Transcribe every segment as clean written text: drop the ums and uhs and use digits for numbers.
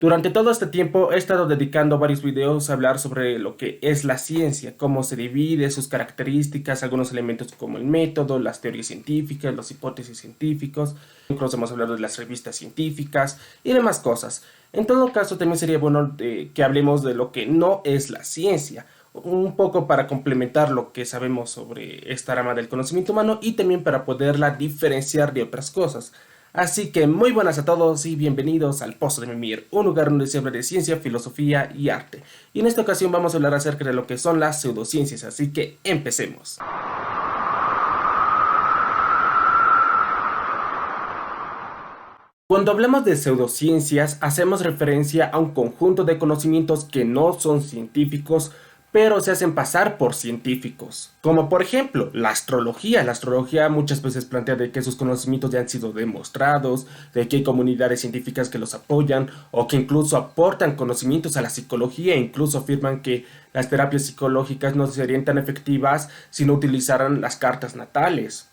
Durante todo este tiempo he estado dedicando varios videos a hablar sobre lo que es la ciencia, cómo se divide, sus características, algunos elementos como el método, las teorías científicas, las hipótesis científicos, incluso hemos hablado de las revistas científicas y demás cosas. En todo caso, también sería bueno que hablemos de lo que no es la ciencia, un poco para complementar lo que sabemos sobre esta rama del conocimiento humano y también para poderla diferenciar de otras cosas. Así que muy buenas a todos y bienvenidos al Pozo de Mimir, un lugar donde se habla de ciencia, filosofía y arte. Y en esta ocasión vamos a hablar acerca de lo que son las pseudociencias, así que empecemos. Cuando hablamos de pseudociencias, hacemos referencia a un conjunto de conocimientos que no son científicos, pero se hacen pasar por científicos. Como por ejemplo, la astrología. La astrología muchas veces plantea de que sus conocimientos ya han sido demostrados, de que hay comunidades científicas que los apoyan, o que incluso aportan conocimientos a la psicología, e incluso afirman que las terapias psicológicas no serían tan efectivas si no utilizaran las cartas natales.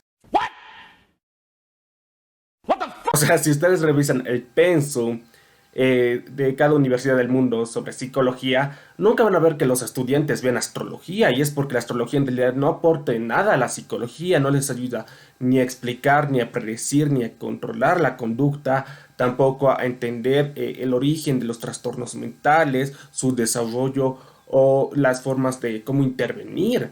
O sea, si ustedes revisan el pensum de cada universidad del mundo sobre psicología, nunca van a ver que los estudiantes vean astrología, y es porque la astrología en realidad no aporta nada a la psicología, no les ayuda ni a explicar, ni a predecir, ni a controlar la conducta, tampoco a entender el origen de los trastornos mentales, su desarrollo o las formas de cómo intervenir.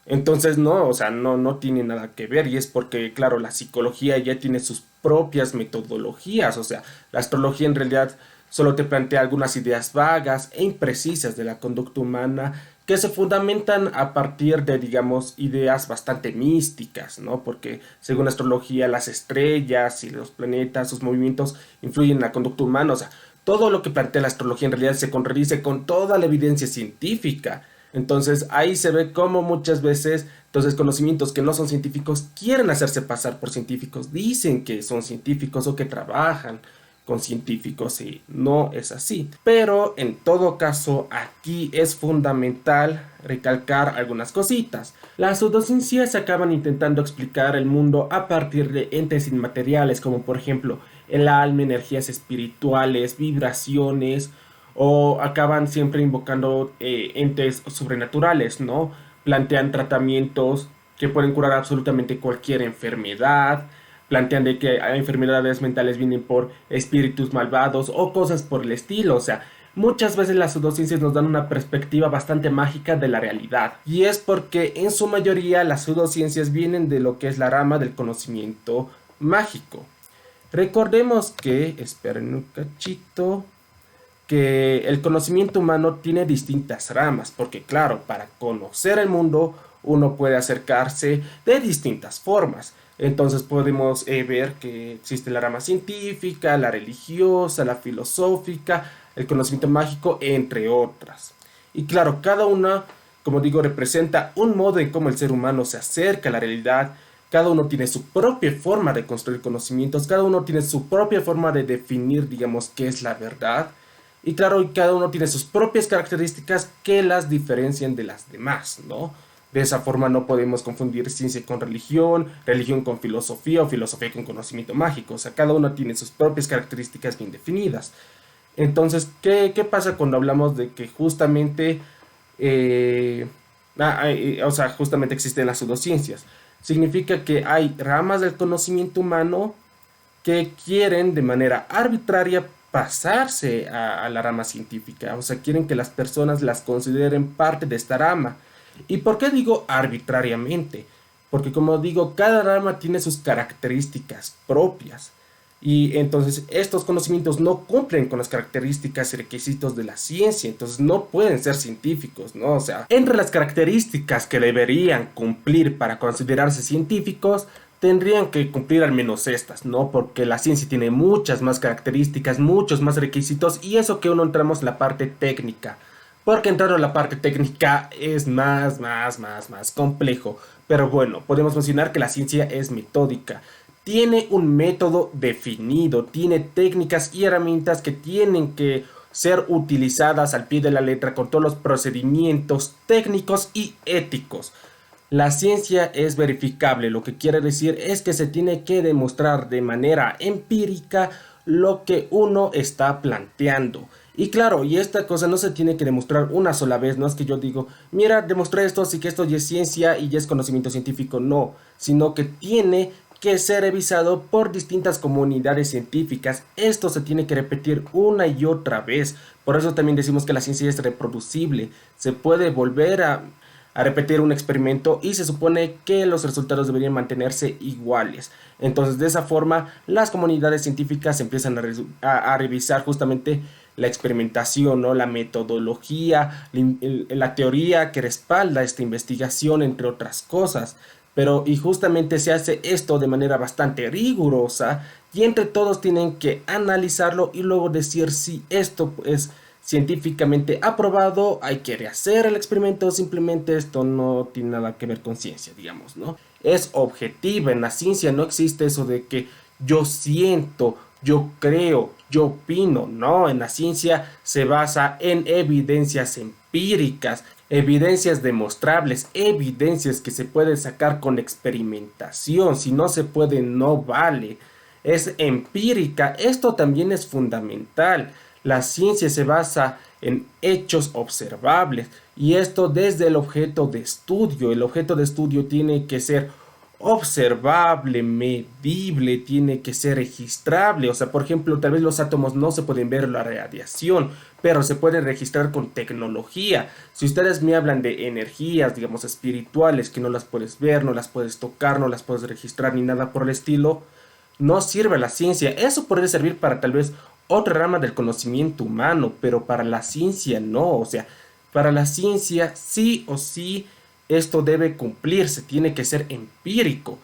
Entonces no, o sea, no tiene nada que ver, y es porque, claro, la psicología ya tiene sus propias metodologías. O sea, la astrología en realidad solo te plantea algunas ideas vagas e imprecisas de la conducta humana que se fundamentan a partir de, digamos, ideas bastante místicas, ¿no? Porque según la astrología, las estrellas y los planetas, sus movimientos influyen en la conducta humana. O sea, todo lo que plantea la astrología en realidad se contradice con toda la evidencia científica. Entonces ahí se ve cómo muchas veces entonces conocimientos que no son científicos quieren hacerse pasar por científicos, dicen que son científicos o que trabajan con científicos, y no es así. Pero en todo caso aquí es fundamental recalcar algunas cositas. Las pseudociencias acaban intentando explicar el mundo a partir de entes inmateriales, como por ejemplo el alma, energías espirituales, vibraciones, o acaban siempre invocando entes sobrenaturales, ¿no? Plantean tratamientos que pueden curar absolutamente cualquier enfermedad, plantean de que enfermedades mentales vienen por espíritus malvados o cosas por el estilo. O sea, muchas veces las pseudociencias nos dan una perspectiva bastante mágica de la realidad, y es porque en su mayoría las pseudociencias vienen de lo que es la rama del conocimiento mágico. Recordemos que, esperen un cachito, que el conocimiento humano tiene distintas ramas, porque claro, para conocer el mundo uno puede acercarse de distintas formas. Entonces podemos ver que existe la rama científica, la religiosa, la filosófica, el conocimiento mágico, entre otras. Y claro, cada una, como digo, representa un modo en cómo el ser humano se acerca a la realidad. Cada uno tiene su propia forma de construir conocimientos, cada uno tiene su propia forma de definir, digamos, qué es la verdad. Y claro, cada uno tiene sus propias características que las diferencian de las demás, ¿no? De esa forma no podemos confundir ciencia con religión, religión con filosofía o filosofía con conocimiento mágico. O sea, cada uno tiene sus propias características bien definidas. Entonces, ¿qué pasa cuando hablamos de que justamente, o sea, justamente existen las pseudociencias? Significa que hay ramas del conocimiento humano que quieren de manera arbitraria pasarse a la rama científica. O sea, quieren que las personas las consideren parte de esta rama. ¿Y por qué digo arbitrariamente? Porque como digo, cada rama tiene sus características propias. Y entonces estos conocimientos no cumplen con las características y requisitos de la ciencia, entonces no pueden ser científicos, ¿no? O sea, entre las características que deberían cumplir para considerarse científicos, tendrían que cumplir al menos estas, ¿no? Porque la ciencia tiene muchas más características, muchos más requisitos, y eso que uno entramos en la parte técnica. Porque entrar en la parte técnica es más complejo. Pero bueno, podemos mencionar que la ciencia es metódica. Tiene un método definido, tiene técnicas y herramientas que tienen que ser utilizadas al pie de la letra con todos los procedimientos técnicos y éticos. La ciencia es verificable, lo que quiere decir es que se tiene que demostrar de manera empírica lo que uno está planteando. Y claro, y esta cosa no se tiene que demostrar una sola vez, no es que yo digo, mira, demostré esto, así que esto ya es ciencia y ya es conocimiento científico, no, sino que tiene que ser revisado por distintas comunidades científicas. Esto se tiene que repetir una y otra vez. Por eso también decimos que la ciencia es reproducible. Se puede volver a repetir un experimento y se supone que los resultados deberían mantenerse iguales. Entonces, de esa forma, las comunidades científicas empiezan a revisar justamente la experimentación, ¿no? La metodología, la teoría que respalda esta investigación, entre otras cosas. Pero y justamente se hace esto de manera bastante rigurosa y entre todos tienen que analizarlo y luego decir si esto es científicamente aprobado, hay que rehacer el experimento, simplemente esto no tiene nada que ver con ciencia, digamos, ¿no? Es objetiva, en la ciencia no existe eso de que yo siento, yo creo, yo opino, no, en la ciencia se basa en evidencias empíricas, evidencias demostrables, evidencias que se pueden sacar con experimentación, si no se puede no vale, es empírica, esto también es fundamental. La ciencia se basa en hechos observables y esto desde el objeto de estudio. El objeto de estudio tiene que ser observable, medible, tiene que ser registrable. O sea, por ejemplo, tal vez los átomos no se pueden ver la radiación, pero se pueden registrar con tecnología. Si ustedes me hablan de energías, digamos, espirituales, que no las puedes ver, no las puedes tocar, no las puedes registrar ni nada por el estilo, no sirve la ciencia. Eso podría servir para tal vez otra rama del conocimiento humano, pero para la ciencia no. O sea, para la ciencia sí o sí esto debe cumplirse, tiene que ser empírico,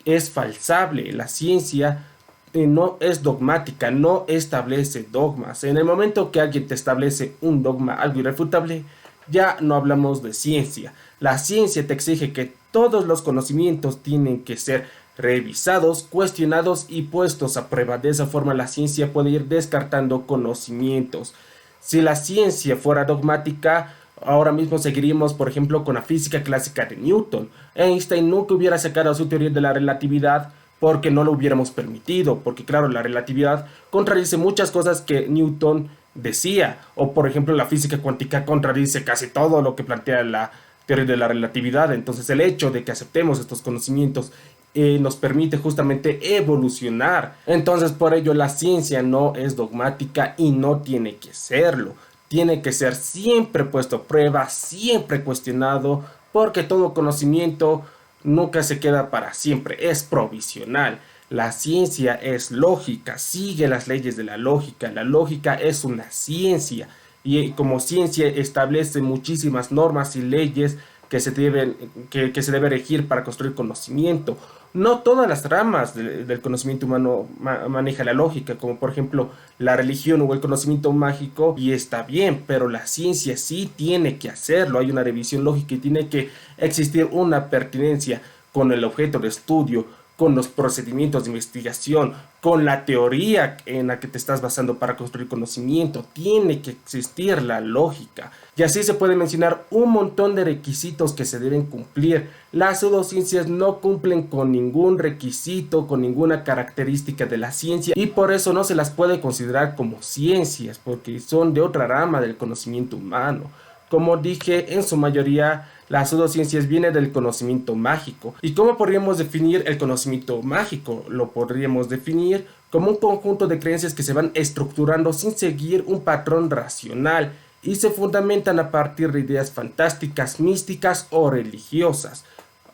es falsable. La ciencia no es dogmática, no establece dogmas. En el momento que alguien te establece un dogma, algo irrefutable, ya no hablamos de ciencia. La ciencia te exige que todos los conocimientos tienen que ser revisados, cuestionados y puestos a prueba. De esa forma la ciencia puede ir descartando conocimientos. Si la ciencia fuera dogmática, ahora mismo seguiríamos, por ejemplo, con la física clásica de Newton. Einstein nunca hubiera sacado su teoría de la relatividad porque no lo hubiéramos permitido, porque claro, la relatividad contradice muchas cosas que Newton decía, o por ejemplo la física cuántica contradice casi todo lo que plantea la teoría de la relatividad. Entonces el hecho de que aceptemos estos conocimientos nos permite justamente evolucionar. Entonces por ello la ciencia no es dogmática y no tiene que serlo. Tiene que ser siempre puesto a prueba, siempre cuestionado, porque todo conocimiento nunca se queda para siempre, es provisional. La ciencia es lógica, sigue las leyes de la lógica es una ciencia y como ciencia establece muchísimas normas y leyes que se debe regir para construir conocimiento. No todas las ramas del conocimiento humano maneja la lógica, como por ejemplo la religión o el conocimiento mágico, y está bien, pero la ciencia sí tiene que hacerlo. Hay una revisión lógica y tiene que existir una pertinencia con el objeto de estudio, con los procedimientos de investigación, con la teoría en la que te estás basando para construir conocimiento. Tiene que existir la lógica. Y así se puede mencionar un montón de requisitos que se deben cumplir. Las pseudociencias no cumplen con ningún requisito, con ninguna característica de la ciencia y por eso no se las puede considerar como ciencias, porque son de otra rama del conocimiento humano. Como dije, en su mayoría las pseudociencias vienen del conocimiento mágico. ¿Y cómo podríamos definir el conocimiento mágico? Lo podríamos definir como un conjunto de creencias que se van estructurando sin seguir un patrón racional y se fundamentan a partir de ideas fantásticas, místicas o religiosas.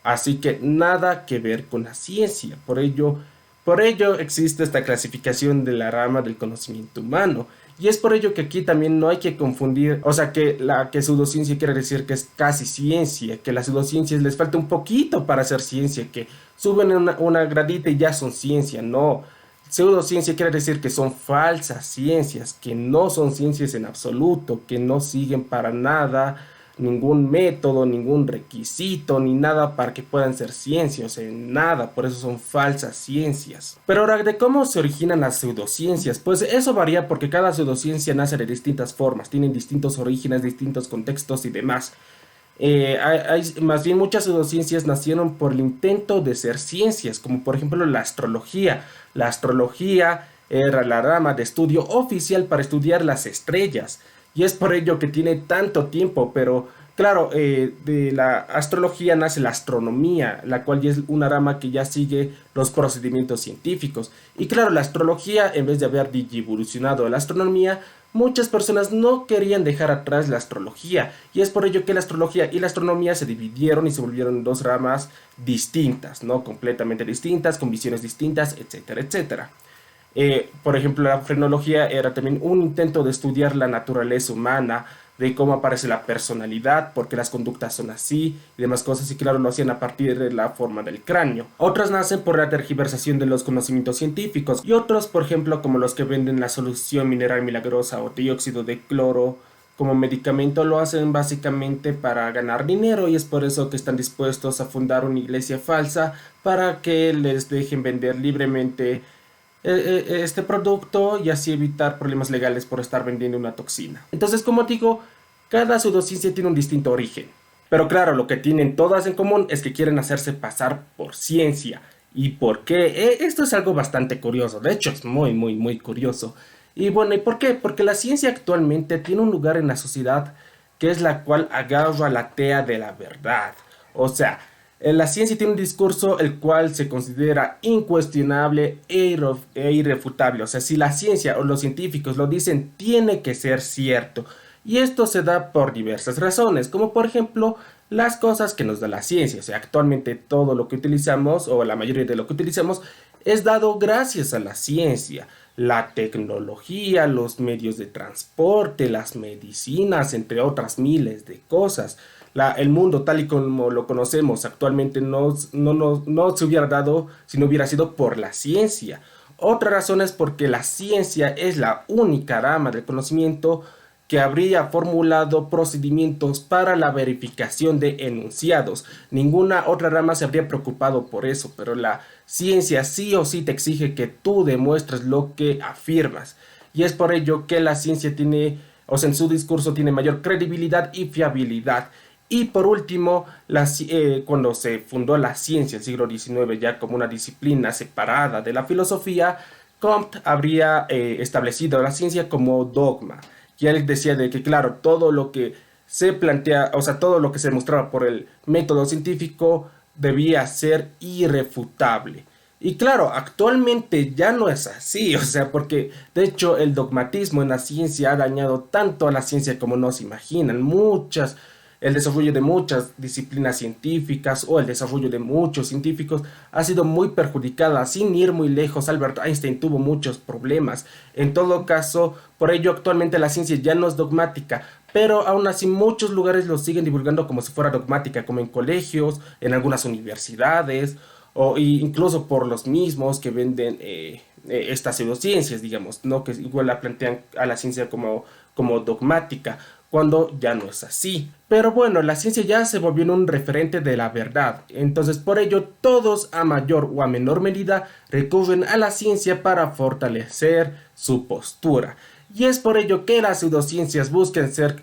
Así que nada que ver con la ciencia. Por ello existe esta clasificación de la rama del conocimiento humano. Y es por ello que aquí también no hay que confundir, o sea, que la que pseudociencia quiere decir que es casi ciencia, que las pseudociencias les falta un poquito para ser ciencia, que suben una gradita y ya son ciencia. No, pseudociencia quiere decir que son falsas ciencias, que no son ciencias en absoluto, que no siguen para nada ningún método, ningún requisito, ni nada para que puedan ser ciencias, en nada, por eso son falsas ciencias. Pero ahora, ¿de cómo se originan las pseudociencias? Pues eso varía porque cada pseudociencia nace de distintas formas, tienen distintos orígenes, distintos contextos y demás. Más bien muchas pseudociencias nacieron por el intento de ser ciencias, como por ejemplo la astrología. La astrología era la rama de estudio oficial para estudiar las estrellas. Y es por ello que tiene tanto tiempo, pero claro, de la astrología nace la astronomía, la cual ya es una rama que ya sigue los procedimientos científicos. Y claro, la astrología, en vez de haber evolucionado a la astronomía, muchas personas no querían dejar atrás la astrología. Y es por ello que la astrología y la astronomía se dividieron y se volvieron dos ramas distintas, ¿no? Completamente distintas, con visiones distintas, etcétera, etcétera. Por ejemplo, la frenología era también un intento de estudiar la naturaleza humana, de cómo aparece la personalidad, por qué las conductas son así y demás cosas, y claro, lo hacían a partir de la forma del cráneo. Otras nacen por la tergiversación de los conocimientos científicos, y otros, por ejemplo, como los que venden la solución mineral milagrosa o dióxido de cloro como medicamento, lo hacen básicamente para ganar dinero, y es por eso que están dispuestos a fundar una iglesia falsa para que les dejen vender libremente este producto y así evitar problemas legales por estar vendiendo una toxina. Entonces, como digo, cada pseudociencia tiene un distinto origen. Pero claro, lo que tienen todas en común es que quieren hacerse pasar por ciencia. ¿Y por qué? Esto es algo bastante curioso. De hecho, es muy, muy, muy curioso. Y bueno, ¿y por qué? Porque la ciencia actualmente tiene un lugar en la sociedad que es la cual agarra la tea de la verdad. O sea, la ciencia tiene un discurso el cual se considera incuestionable e irrefutable. O sea, si la ciencia o los científicos lo dicen, tiene que ser cierto. Y esto se da por diversas razones, como por ejemplo las cosas que nos da la ciencia. O sea, actualmente todo lo que utilizamos, o la mayoría de lo que utilizamos, es dado gracias a la ciencia. La tecnología, los medios de transporte, las medicinas, entre otras miles de cosas. El mundo tal y como lo conocemos actualmente no se hubiera dado si no hubiera sido por la ciencia. Otra razón es porque la ciencia es la única rama del conocimiento que habría formulado procedimientos para la verificación de enunciados. Ninguna otra rama se habría preocupado por eso, pero la ciencia sí o sí te exige que tú demuestres lo que afirmas. Y es por ello que la ciencia tiene, o sea, en su discurso tiene mayor credibilidad y fiabilidad. Y por último, cuando se fundó la ciencia en el siglo XIX ya como una disciplina separada de la filosofía, Comte habría establecido la ciencia como dogma. Y él decía de que, claro, todo lo que se plantea, o sea, todo lo que se demostraba por el método científico debía ser irrefutable. Y claro, actualmente ya no es así, o sea, porque de hecho el dogmatismo en la ciencia ha dañado tanto a la ciencia como no se imaginan. El desarrollo de muchas disciplinas científicas o el desarrollo de muchos científicos ha sido muy perjudicada. Sin ir muy lejos, Albert Einstein tuvo muchos problemas. En todo caso, por ello actualmente la ciencia ya no es dogmática, pero aún así muchos lugares lo siguen divulgando como si fuera dogmática, como en colegios, en algunas universidades, o incluso por los mismos que venden estas pseudociencias, digamos, ¿no? Que igual la plantean a la ciencia como dogmática, cuando ya no es así. Pero bueno, la ciencia ya se volvió en un referente de la verdad. Entonces, por ello, todos a mayor o a menor medida recurren a la ciencia para fortalecer su postura. Y es por ello que las pseudociencias buscan ser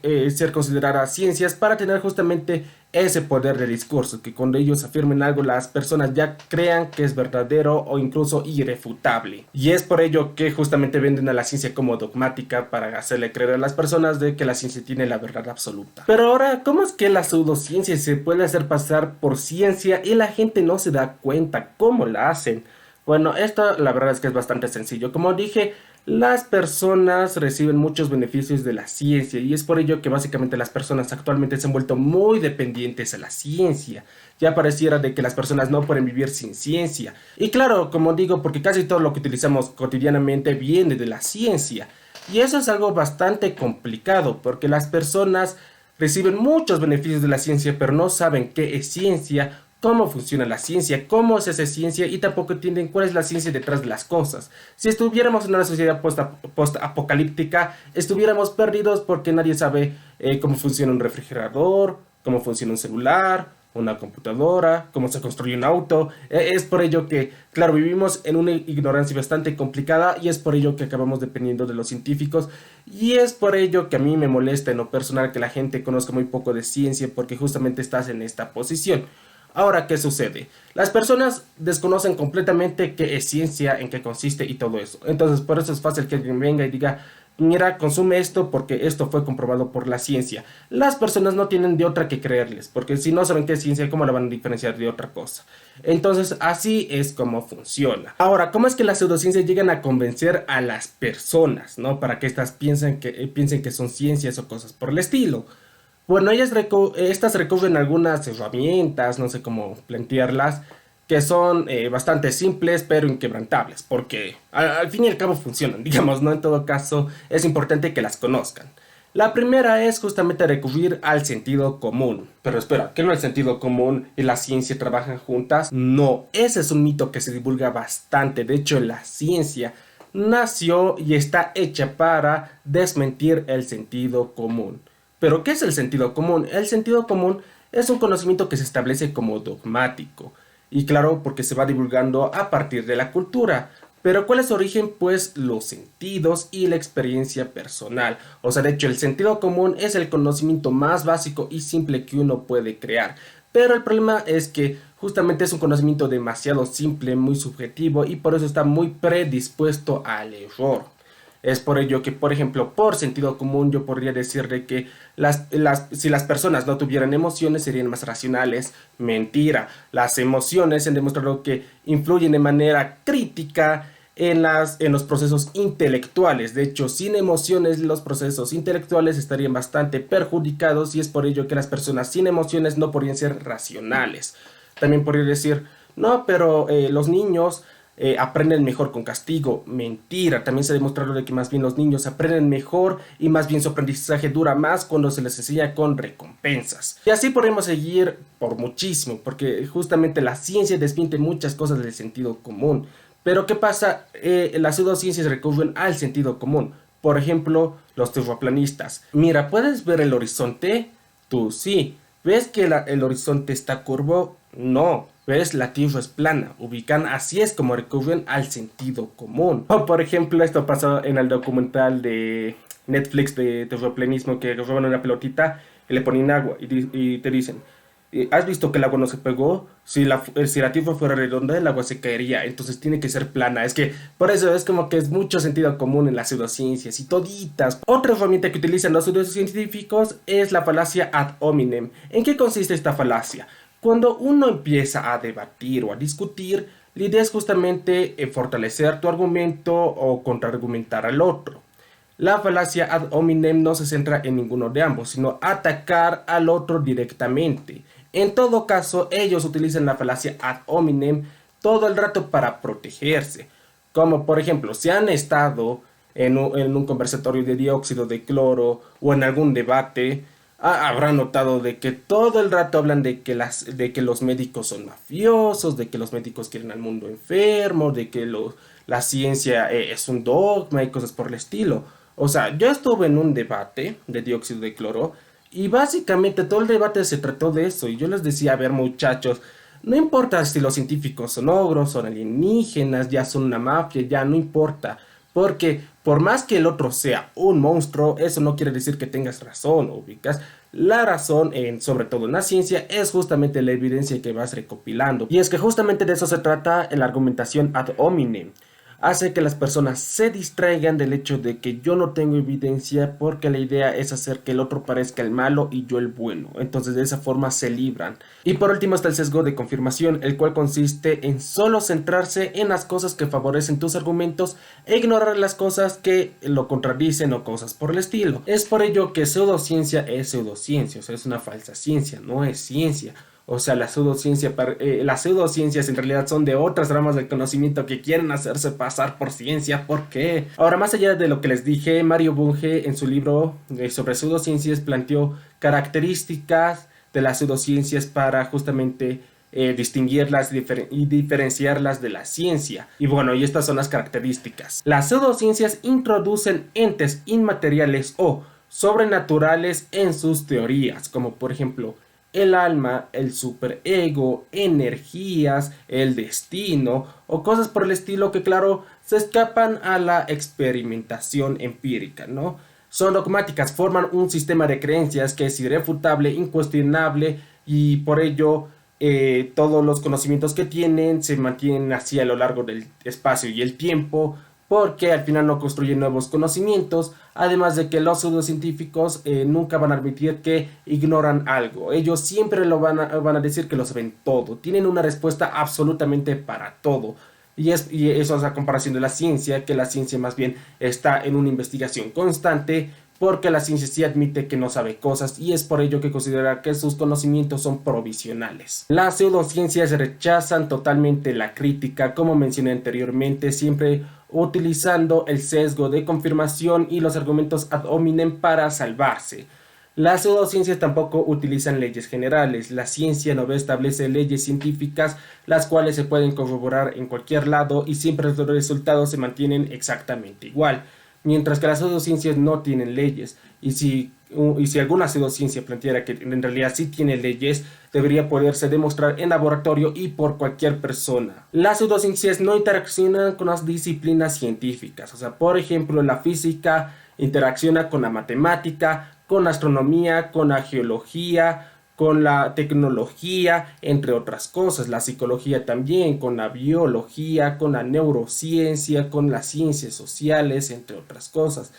consideradas ciencias para tener justamente ese poder de discurso, que cuando ellos afirmen algo las personas ya crean que es verdadero o incluso irrefutable. Y es por ello que justamente venden a la ciencia como dogmática para hacerle creer a las personas de que la ciencia tiene la verdad absoluta. Pero ahora, ¿cómo es que la pseudociencia se puede hacer pasar por ciencia y la gente no se da cuenta cómo la hacen? Bueno, esto la verdad es que es bastante sencillo. Como dije, las personas reciben muchos beneficios de la ciencia y es por ello que básicamente las personas actualmente se han vuelto muy dependientes a la ciencia. Ya pareciera de que las personas no pueden vivir sin ciencia. Y claro, como digo, porque casi todo lo que utilizamos cotidianamente viene de la ciencia. Y eso es algo bastante complicado porque las personas reciben muchos beneficios de la ciencia pero no saben qué es ciencia, cómo funciona la ciencia, cómo se hace ciencia y tampoco entienden cuál es la ciencia detrás de las cosas. Si estuviéramos en una sociedad post-apocalíptica, estuviéramos perdidos porque nadie sabe cómo funciona un refrigerador, cómo funciona un celular, una computadora, cómo se construye un auto. Es por ello que, claro, vivimos en una ignorancia bastante complicada y es por ello que acabamos dependiendo de los científicos y es por ello que a mí me molesta en lo personal que la gente conozca muy poco de ciencia porque justamente estás en esta posición. Ahora, ¿qué sucede? Las personas desconocen completamente qué es ciencia, en qué consiste y todo eso. Entonces, por eso es fácil que alguien venga y diga, mira, consume esto porque esto fue comprobado por la ciencia. Las personas no tienen de otra que creerles, porque si no saben qué es ciencia, ¿cómo la van a diferenciar de otra cosa? Entonces, así es como funciona. Ahora, ¿cómo es que las pseudociencias llegan a convencer a las personas, ¿no? Para que estas piensen que son ciencias o cosas por el estilo. Bueno, estas recurren a algunas herramientas, no sé cómo plantearlas, que son bastante simples pero inquebrantables, porque al fin y al cabo funcionan, digamos, ¿no? En todo caso, es importante que las conozcan. La primera es justamente recurrir al sentido común. Pero espera, ¿que no el sentido común y la ciencia trabajan juntas? No, ese es un mito que se divulga bastante. De hecho, la ciencia nació y está hecha para desmentir el sentido común. Pero, ¿qué es el sentido común? El sentido común es un conocimiento que se establece como dogmático. Y claro, porque se va divulgando a partir de la cultura. Pero ¿cuál es su origen? Pues los sentidos y la experiencia personal. O sea, de hecho, el sentido común es el conocimiento más básico y simple que uno puede crear. Pero el problema es que justamente es un conocimiento demasiado simple, muy subjetivo y por eso está muy predispuesto al error. Es por ello que, por ejemplo, por sentido común yo podría decir de que si las personas no tuvieran emociones serían más racionales. Mentira. Las emociones se han demostrado que influyen de manera crítica en los procesos intelectuales. De hecho, sin emociones los procesos intelectuales estarían bastante perjudicados y es por ello que las personas sin emociones no podrían ser racionales. También podría decir, no, pero los niños aprenden mejor con castigo. Mentira, también se ha demostrado de que más bien los niños aprenden mejor y más bien su aprendizaje dura más cuando se les enseña con recompensas. Y así podemos seguir por muchísimo, porque justamente la ciencia desmiente muchas cosas del sentido común. Pero ¿qué pasa? Las pseudociencias recurren al sentido común. Por ejemplo, los terraplanistas. Mira, ¿puedes ver el horizonte? Tú sí. ¿Ves que el horizonte está curvo? No. ¿Ves? La Tierra es plana. Ubican, así es como recurren al sentido común. O por ejemplo, esto pasó en el documental de Netflix de terraplanismo, que roban una pelotita y le ponen agua y te dicen, ¿has visto que el agua no se pegó? Si la Tierra fuera redonda, el agua se caería. Entonces tiene que ser plana. Es que por eso es como que es mucho sentido común en las pseudociencias y toditas. Otra herramienta que utilizan los pseudocientíficos es la falacia ad hominem. ¿En qué consiste esta falacia? Cuando uno empieza a debatir o a discutir, la idea es justamente fortalecer tu argumento o contraargumentar al otro. La falacia ad hominem no se centra en ninguno de ambos, sino atacar al otro directamente. En todo caso, ellos utilizan la falacia ad hominem todo el rato para protegerse. Como por ejemplo, si han estado en un conversatorio de dióxido de cloro o en algún debate, habrán notado de que todo el rato hablan de que los médicos son mafiosos, de que los médicos quieren al mundo enfermo, de que la ciencia es un dogma y cosas por el estilo. O sea, yo estuve en un debate de dióxido de cloro y básicamente todo el debate se trató de eso. Y yo les decía, a ver muchachos, no importa si los científicos son ogros, son alienígenas, ya son una mafia, ya no importa. Porque por más que el otro sea un monstruo, eso no quiere decir que tengas razón, ubicas. La razón, sobre todo en la ciencia, es justamente la evidencia que vas recopilando. Y es que justamente de eso se trata la argumentación ad hominem. Hace que las personas se distraigan del hecho de que yo no tengo evidencia porque la idea es hacer que el otro parezca el malo y yo el bueno. Entonces de esa forma se libran. Y por último está el sesgo de confirmación, el cual consiste en solo centrarse en las cosas que favorecen tus argumentos e ignorar las cosas que lo contradicen o cosas por el estilo. Es por ello que pseudociencia es pseudociencia, o sea, es una falsa ciencia, no es ciencia. O sea, las pseudociencias en realidad son de otras ramas del conocimiento que quieren hacerse pasar por ciencia. ¿Por qué? Ahora, más allá de lo que les dije, Mario Bunge en su libro sobre pseudociencias planteó características de las pseudociencias para justamente distinguirlas y diferenciarlas de la ciencia. Y bueno, y estas son las características. Las pseudociencias introducen entes inmateriales o sobrenaturales en sus teorías, como por ejemplo el alma, el superego, energías, el destino o cosas por el estilo que claro se escapan a la experimentación empírica, ¿no? Son dogmáticas, forman un sistema de creencias que es irrefutable, incuestionable y por ello todos los conocimientos que tienen se mantienen así a lo largo del espacio y el tiempo, porque al final no construyen nuevos conocimientos, además de que los pseudocientíficos nunca van a admitir que ignoran algo. Ellos siempre van a decir que lo saben todo, tienen una respuesta absolutamente para todo. Y eso es a comparación de la ciencia, que la ciencia más bien está en una investigación constante, porque la ciencia sí admite que no sabe cosas y es por ello que considera que sus conocimientos son provisionales. Las pseudociencias rechazan totalmente la crítica, como mencioné anteriormente, siempre utilizando el sesgo de confirmación y los argumentos ad hominem para salvarse. Las pseudociencias tampoco utilizan leyes generales. La ciencia no establece leyes científicas las cuales se pueden corroborar en cualquier lado y siempre los resultados se mantienen exactamente igual. Mientras que las pseudociencias no tienen leyes. Y si alguna pseudociencia planteara que en realidad sí tiene leyes, debería poderse demostrar en laboratorio y por cualquier persona. Las pseudociencias no interaccionan con las disciplinas científicas. O sea, por ejemplo, la física interacciona con la matemática, con la astronomía, con la geología, con la tecnología, entre otras cosas, la psicología también, con la biología, con la neurociencia, con las ciencias sociales, entre otras cosas.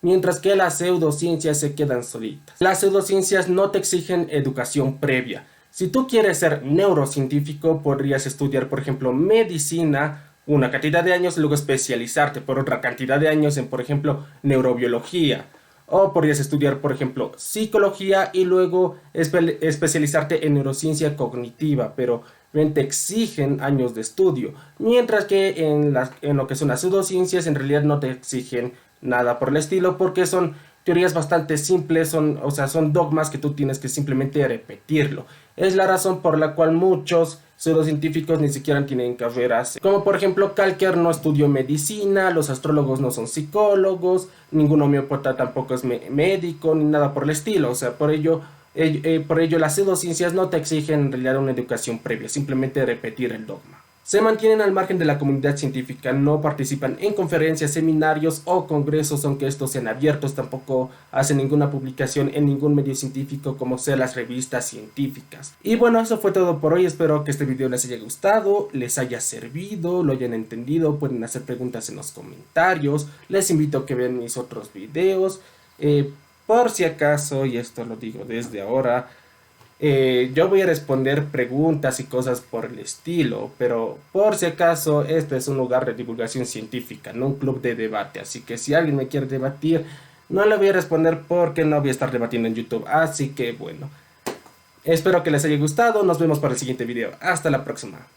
Mientras que las pseudociencias se quedan solitas. Las pseudociencias no te exigen educación previa. Si tú quieres ser neurocientífico, podrías estudiar, por ejemplo, medicina una cantidad de años, luego especializarte por otra cantidad de años en, por ejemplo, neurobiología. O podrías estudiar, por ejemplo, psicología y luego especializarte en neurociencia cognitiva, pero te exigen años de estudio. Mientras que en lo que son las pseudociencias, en realidad no te exigen nada por el estilo, porque son teorías bastante simples, son dogmas que tú tienes que simplemente repetirlo. Es la razón por la cual muchos pseudocientíficos ni siquiera tienen carreras. Como por ejemplo, Kalker no estudió medicina, los astrólogos no son psicólogos, ningún homeópata tampoco es médico, ni nada por el estilo. O sea, por ello las pseudociencias no te exigen en realidad una educación previa, simplemente repetir el dogma. Se mantienen al margen de la comunidad científica, no participan en conferencias, seminarios o congresos, aunque estos sean abiertos, tampoco hacen ninguna publicación en ningún medio científico como sean las revistas científicas. Y bueno, eso fue todo por hoy, espero que este video les haya gustado, les haya servido, lo hayan entendido, pueden hacer preguntas en los comentarios, les invito a que vean mis otros videos, por si acaso, y esto lo digo desde ahora, yo voy a responder preguntas y cosas por el estilo, pero por si acaso este es un lugar de divulgación científica, no un club de debate, así que si alguien me quiere debatir, no le voy a responder porque no voy a estar debatiendo en YouTube, así que bueno, espero que les haya gustado, nos vemos para el siguiente video, hasta la próxima.